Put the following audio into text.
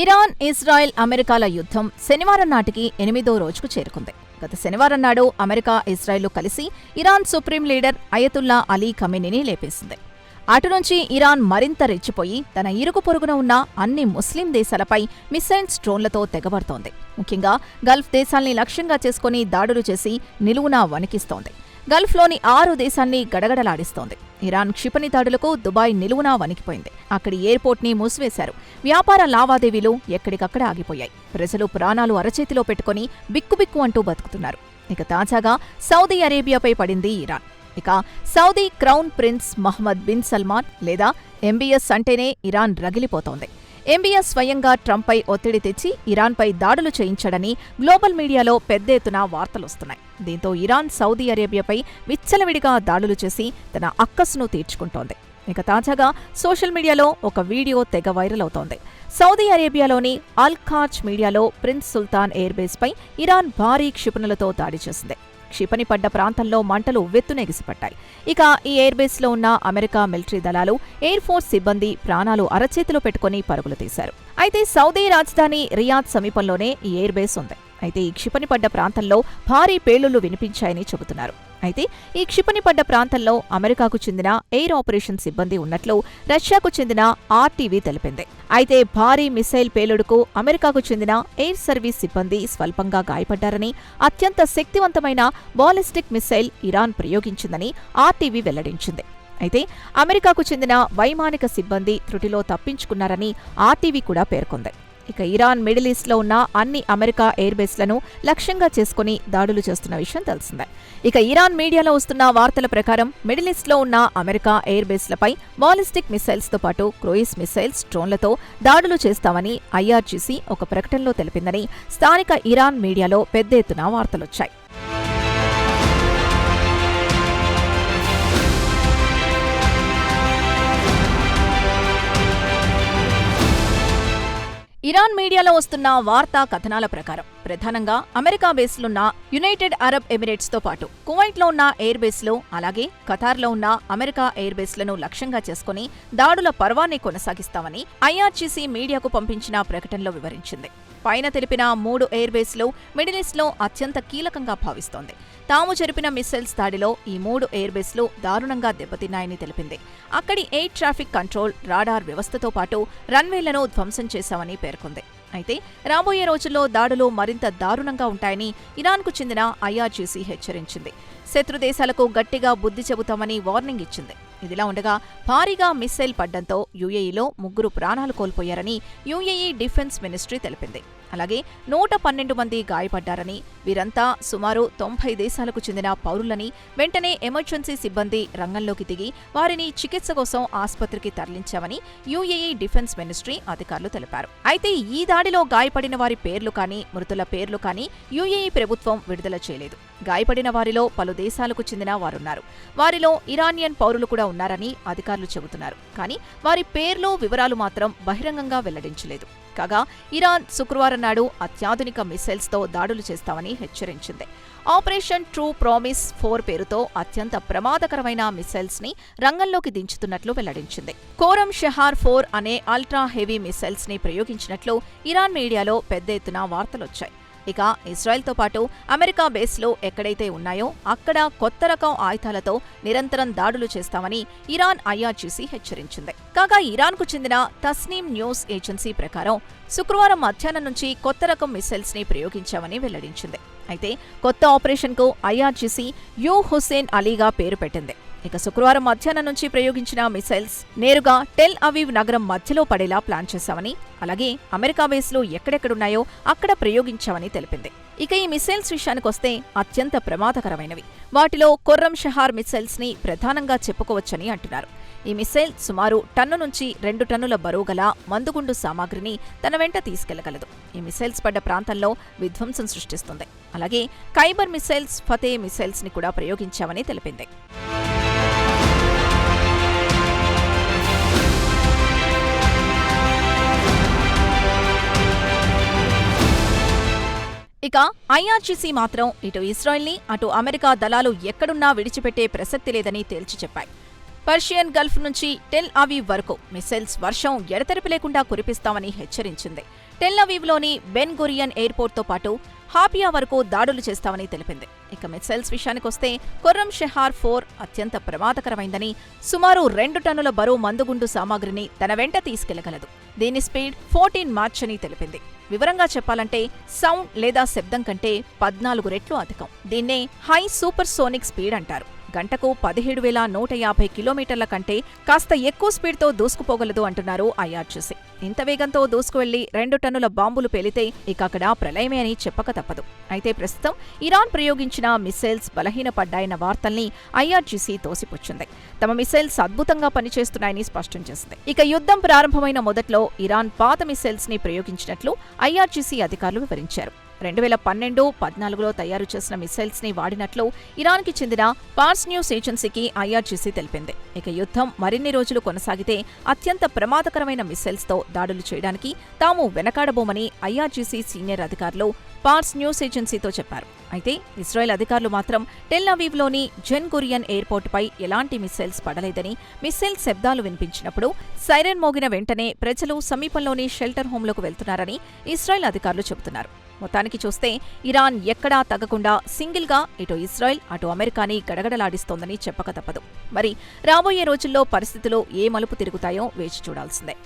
Iran, Israel, అమెరికాల యుద్ధం శనివారం నాటికి 8వ రోజుకు చేరుకుంది. గత శనివారం నాడు అమెరికా, ఇజ్రాయెల్ కలిసి Iran supreme leader Ayatollah Ali ఖమేనీని లేపేసింది. అటు నుంచి ఇరాన్ మరింత రెచ్చిపోయి తన ఇరుగు పొరుగున ఉన్న అన్ని ముస్లిం దేశాలపై మిసైల్స్, డ్రోన్లతో తెగబడుతోంది. ముఖ్యంగా గల్ఫ్ దేశాల్ని లక్ష్యంగా చేసుకుని దాడులు చేసి నిలువునా వణికిస్తోంది. గల్ఫ్లోని 6 దేశాల్ని గడగడలాడిస్తోంది. ఇరాన్ క్షిపణి దాడులకు దుబాయ్ నిలువునా వణికిపోయింది. అక్కడి ఎయిర్పోర్ట్ని మూసివేశారు. వ్యాపార లావాదేవీలు ఎక్కడికక్కడ ఆగిపోయాయి. ప్రజలు ప్రాణాలు అరచేతిలో పెట్టుకుని బిక్కుబిక్కు అంటూ బతుకుతున్నారు. ఇక తాజాగా సౌదీ అరేబియాపై పడింది ఇరాన్. ఇక Saudi crown prince Mohammed bin Salman లేదా ఎంబీఎస్ అంటేనే ఇరాన్ రగిలిపోతోంది. ఎంబీఎస్ స్వయంగా ట్రంప్పై ఒత్తిడి తెచ్చి ఇరాన్పై దాడులు చేయించాడని గ్లోబల్ మీడియాలో పెద్ద ఎత్తున వార్తలొస్తున్నాయి. దీంతో ఇరాన్ సౌదీ అరేబియాపై విచ్చలవిడిగా దాడులు చేసి తన అక్కసును తీర్చుకుంటోంది. ఇక తాజాగా సోషల్ మీడియాలో ఒక వీడియో తెగ వైరల్ అవుతోంది. సౌదీ అరేబియాలోని అల్ ఖాజ్ మీడియాలో ప్రిన్స్ సుల్తాన్ ఎయిర్బేస్పై ఇరాన్ భారీ క్షిపణులతో దాడి చేసింది. క్షిపణి పడ్డ ప్రాంతంలో మంటలు వెత్తునెగిసిపట్టాయి. ఇక ఈ ఎయిర్బేస్లో ఉన్న అమెరికా మిలిటరీ దళాలు, ఎయిర్ ఫోర్స్ సిబ్బంది ప్రాణాలు అరచేతిలో పెట్టుకుని పరుగులు తీశారు. అయితే సౌదీ రాజధాని రియాద్ సమీపంలోనే ఈ ఎయిర్బేస్ ఉంది. అయితే ఈ క్షిపణి పడ్డ ప్రాంతంలో భారీ పేలుళ్లు వినిపించాయని చెబుతున్నారు. అయితే ఈ క్షిపణి పడ్డ ప్రాంతంలో అమెరికాకు చెందిన ఎయిర్ ఆపరేషన్ సిబ్బంది ఉన్నట్లు రష్యాకు చెందిన ఆర్టీవీ తెలిపింది. అయితే భారీ మిసైల్ పేలుడుకు అమెరికాకు చెందిన ఎయిర్ సర్వీస్ సిబ్బంది స్వల్పంగా గాయపడ్డారని, అత్యంత శక్తివంతమైన బాలిస్టిక్ మిసైల్ ఇరాన్ ప్రయోగించిందని ఆర్టీవీ వెల్లడించింది. అయితే అమెరికాకు చెందిన వైమానిక సిబ్బంది త్రుటిలో తప్పించుకున్నారని ఆర్టీవీ కూడా పేర్కొంది. ఇక ఇరాన్ మిడిల్ ఈస్ట్లో ఉన్న అన్ని అమెరికా ఎయిర్బేస్లను లక్ష్యంగా చేసుకుని దాడులు చేస్తున్న విషయం తెలిసిందే. ఇక ఇరాన్ మీడియాలో వస్తున్న వార్తల ప్రకారం మిడిల్ ఈస్ట్లో ఉన్న అమెరికా ఎయిర్బేస్లపై బాలిస్టిక్ మిసైల్స్తో పాటు క్రూయిజ్ మిసైల్స్, డ్రోన్లతో దాడులు చేస్తామని ఐఆర్జీసీ ఒక ప్రకటనలో తెలిపిందని స్థానిక ఇరాన్ మీడియాలో పెద్ద ఎత్తున వార్తలొచ్చాయి. ఇరాన్ మీడియాలో వస్తున్న వార్తా కథనాల ప్రకారం ప్రధానంగా అమెరికా బేస్లున్న యునైటెడ్ అరబ్ ఎమిరేట్స్తో పాటు కువైట్లో ఉన్న ఎయిర్ బేస్లు, అలాగే ఖతార్లో ఉన్న అమెరికా ఎయిర్ బేస్లను లక్ష్యంగా చేసుకుని దాడుల పర్వాన్ని కొనసాగిస్తామని ఐఆర్జీసీ మీడియాకు పంపించిన ప్రకటనలో వివరించింది. పైన తెలిపిన 3 ఎయిర్ బేస్లు మిడిల్ ఈస్ట్లో అత్యంత కీలకంగా భావిస్తోంది. తాము జరిపిన మిస్సైల్స్ దాడిలో ఈ 3 ఎయిర్ బేస్లు దారుణంగా దెబ్బతిన్నాయని తెలిపింది. అక్కడి ఎయిర్ ట్రాఫిక్ కంట్రోల్, రాడార్ వ్యవస్థతో పాటు రన్వేలను ధ్వంసం చేశామని పేర్కొంది. అయితే రాబోయే రోజుల్లో దాడులు మరింత దారుణంగా ఉంటాయని ఇరాన్కు చెందిన ఐఆర్జీసీ హెచ్చరించింది. శత్రు దేశాలకు గట్టిగా బుద్ధి చెబుతామని వార్నింగ్ ఇచ్చింది. ఇదిలా ఉండగా భారీగా మిస్సైల్ పడ్డంతో యుఏఈలో 3 ప్రాణాలు కోల్పోయారని యుఏఈ డిఫెన్స్ మినిస్ట్రీ తెలిపింది. అలాగే 112 మంది గాయపడ్డారని, వీరంతా సుమారు 90 దేశాలకు చెందిన పౌరులని, వెంటనే ఎమర్జెన్సీ సిబ్బంది రంగంలోకి దిగి వారిని చికిత్స కోసం ఆస్పత్రికి తరలించామని యుఏఈ డిఫెన్స్ మినిస్ట్రీ అధికారులు తెలిపారు. అయితే ఈ దాడిలో గాయపడిన వారి పేర్లు కానీ, మృతుల పేర్లు కానీ యుఏఈ ప్రభుత్వం విడుదల చేయలేదు. గాయపడిన వారిలో పలు దేశాలకు చెందిన వారున్నారు. వారిలో ఇరానియన్ పౌరులు కూడా ఉన్నారని అధికారులు చెబుతున్నారు. కానీ వారి పేర్లు, వివరాలు మాత్రం బహిరంగంగా వెల్లడించలేదు. కాగా ఇరాన్ శుక్రవారం నాడు అత్యాధునిక మిసైల్స్తో దాడులు చేస్తామని హెచ్చరించింది. ఆపరేషన్ ట్రూ ప్రామిస్ 4 పేరుతో అత్యంత ప్రమాదకరమైన మిసైల్స్ ని రంగంలోకి దించుతున్నట్లు వెల్లడించింది. కోరం షహార్ 4 అనే అల్ట్రా హెవీ మిసైల్స్ ని ప్రయోగించినట్లు ఇరాన్ మీడియాలో పెద్ద ఎత్తున వార్తలొచ్చాయి. ఇక ఇజ్రాయెల్తో పాటు అమెరికా బేస్లు ఎక్కడైతే ఉన్నాయో అక్కడ కొత్త రకం ఆయుధాలతో నిరంతరం దాడులు చేస్తామని ఇరాన్ ఐఆర్జీసీ హెచ్చరించింది. కాగా ఇరాన్కు చెందిన తస్నీమ్ న్యూస్ ఏజెన్సీ ప్రకారం శుక్రవారం మధ్యాహ్నం నుంచి కొత్త రకం మిసైల్స్ ని ప్రయోగించామని వెల్లడించింది. అయితే కొత్త ఆపరేషన్కు ఐఆర్జీసీ యూ హుస్సేన్ అలీగా పేరు పెట్టింది. ఇక శుక్రవారం మధ్యాహ్నం నుంచి ప్రయోగించిన మిసైల్స్ నేరుగా టెల్ అవీవ్ నగరం మధ్యలో పడేలా ప్లాన్ చేశామని, అలాగే అమెరికా బేస్లు ఎక్కడెక్కడున్నాయో అక్కడ ప్రయోగించామని తెలిపింది. ఇక ఈ మిసైల్స్ విషయానికొస్తే అత్యంత ప్రమాదకరమైనవి. వాటిలో కొర్రం షహార్ మిసైల్స్ ని ప్రధానంగా చెప్పుకోవచ్చని అంటున్నారు. ఈ మిసైల్ సుమారు 1 టన్ను నుంచి 2 టన్నుల బరువు గల మందుగుండు సామాగ్రిని తన వెంట తీసుకెళ్లగలదు. ఈ మిసైల్స్ పడ్డ ప్రాంతంలో విధ్వంసం సృష్టిస్తుంది. అలాగే ఖైబర్ మిసైల్స్, ఫతే మిసైల్స్ ని కూడా ప్రయోగించామని తెలిపింది. ఇక ఐఆర్జీసీ మాత్రం ఇటు ఇజ్రాయెల్ని, అటు అమెరికా దళాలు ఎక్కడున్నా విడిచిపెట్టే ప్రసక్తి లేదని తేల్చి చెప్పాయి. పర్షియన్ గల్ఫ్ నుంచి టెల్ అవీవ్ వరకు మిసైల్స్ వర్షం ఎడతెరిపి లేకుండా కురిపిస్తామని హెచ్చరించింది. టెల్ అవీవ్లోని బెన్ గురియన్ ఎయిర్పోర్ట్తో పాటు హాపియా వరకు దాడులు చేస్తామని తెలిపింది. ఇక మిస్సైల్స్ విషయానికొస్తే ఖుర్రం షెహార్ 4 అత్యంత ప్రమాదకరమైందని, సుమారు 2 టన్నుల బరువు మందుగుండు సామాగ్రిని తన వెంట తీసుకెళ్లగలదు. దీని స్పీడ్ 14 మాచ్ అని తెలిపింది. వివరంగా చెప్పాలంటే సౌండ్ లేదా శబ్దం కంటే 14 రెట్లు అధికం. దీన్నే హై సూపర్ సోనిక్ స్పీడ్ అంటారు. గంటకు 17,150 కిలోమీటర్ల కంటే కాస్త ఎక్కువ స్పీడ్తో దూసుకుపోగలదు అంటున్నారు ఐఆర్జీసీ. ఇంత వేగంతో దూసుకువెళ్లి 2 టన్నుల బాంబులు పేలితే ఇక అక్కడ ప్రళయమే అని చెప్పక తప్పదు. అయితే ప్రస్తుతం ఇరాన్ ప్రయోగించిన మిస్సైల్స్ బలహీనపడ్డాయన్న వార్తల్ని ఐఆర్జీసీ తోసిపుచ్చింది. తమ మిస్సైల్స్ అద్భుతంగా పనిచేస్తున్నాయని స్పష్టం చేసింది. ఇక యుద్ధం ప్రారంభమైన మొదట్లో ఇరాన్ పాత మిస్సైల్స్ ని ప్రయోగించినట్లు ఐఆర్జీసీ అధికారులు వివరించారు. 2012-14లో తయారు చేసిన మిస్సైల్స్ ని వాడినట్లు ఇరాన్కి చెందిన పార్స్ న్యూస్ ఏజెన్సీకి ఐఆర్జీసీ తెలిపింది. ఇక యుద్ధం మరిన్ని రోజులు కొనసాగితే అత్యంత ప్రమాదకరమైన మిస్సైల్స్తో దాడులు చేయడానికి తాము వెనకాడబోమని ఐఆర్జీసీ సీనియర్ అధికారులు పార్స్ న్యూస్ ఏజెన్సీతో చెప్పారు. అయితే ఇజ్రాయెల్ అధికారులు మాత్రం టెల్ అవీవ్లోని బెన్ గురియన్ ఎయిర్పోర్టుపై ఎలాంటి మిస్సైల్స్ పడలేదని, మిస్సైల్ శబ్దాలు వినిపించినప్పుడు సైరన్ మోగిన వెంటనే ప్రజలు సమీపంలోని షెల్టర్ హోంలోకి వెళ్తున్నారని ఇజ్రాయెల్ అధికారులు చెబుతున్నారు. మొత్తానికి చూస్తే ఇరాన్ ఎక్కడా తగ్గకుండా సింగిల్గా ఇటు ఇజ్రాయెల్ అటు అమెరికాని గడగడలాడిస్తోందని చెప్పక తప్పదు. మరి రాబోయే రోజుల్లో పరిస్థితులు ఏ మలుపు తిరుగుతాయో వేచి చూడాల్సిందే.